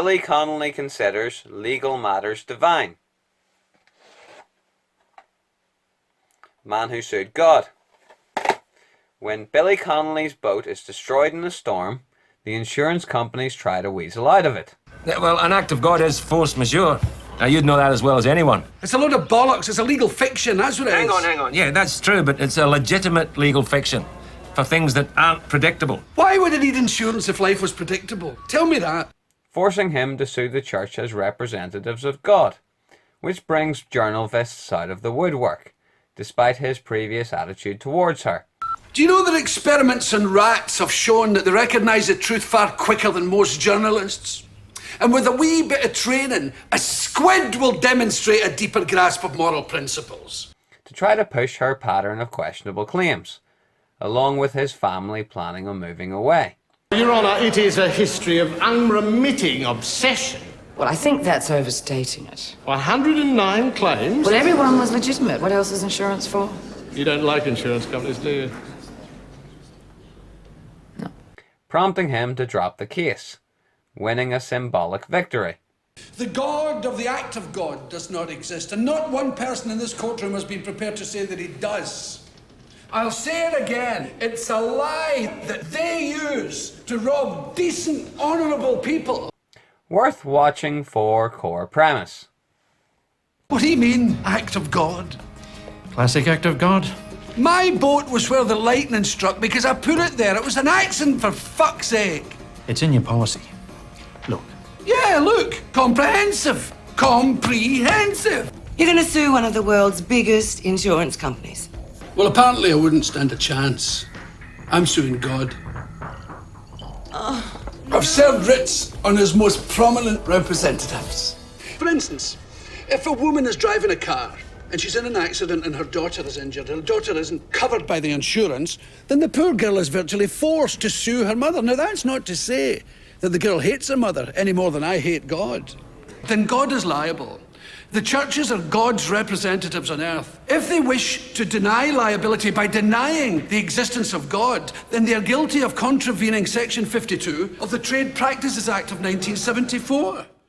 Billy Connelly considers legal matters divine. Man who sued God. When Billy Connelly's boat is destroyed in a storm, the insurance companies try to weasel out of it. Yeah, well, an act of God is force majeure. Now, you'd know that as well as anyone. It's a load of bollocks. It's a legal fiction. That's what it is. Hang on. Yeah, that's true, but it's a legitimate legal fiction for things that aren't predictable. Why would it need insurance if life was predictable? Tell me that. Forcing him to sue the church as representatives of God, which brings journalists out of the woodwork, despite his previous attitude towards her. Do you know that experiments on rats have shown that they recognise the truth far quicker than most journalists? And with a wee bit of training, a squid will demonstrate a deeper grasp of moral principles. To try to push her pattern of questionable claims, along with his family planning on moving away. Your Honour, it is a history of unremitting obsession. Well, I think that's overstating it. 109 claims. Well, everyone was legitimate. What else is insurance for? You don't like insurance companies, do you? No. Prompting him to drop the case, winning a symbolic victory. The God of the act of God does not exist, and not one person in this courtroom has been prepared to say that he does. I'll say it again. It's a lie that they use to rob decent, honourable people. Worth watching for core premise. What do you mean, act of God? Classic act of God. My boat was where the lightning struck because I put it there. It was an accident, for fuck's sake. It's in your policy. Look. Yeah, look. Comprehensive. Comprehensive. You're going to sue one of the world's biggest insurance companies. Well, apparently I wouldn't stand a chance. I'm suing God. I've served writs on his most prominent representatives. For instance, if a woman is driving a car and she's in an accident and her daughter is injured, her daughter isn't covered by the insurance, then the poor girl is virtually forced to sue her mother. Now, that's not to say that the girl hates her mother any more than I hate God. Then God is liable. The churches are God's representatives on earth. If they wish to deny liability by denying the existence of God, then they are guilty of contravening Section 52 of the Trade Practices Act of 1974.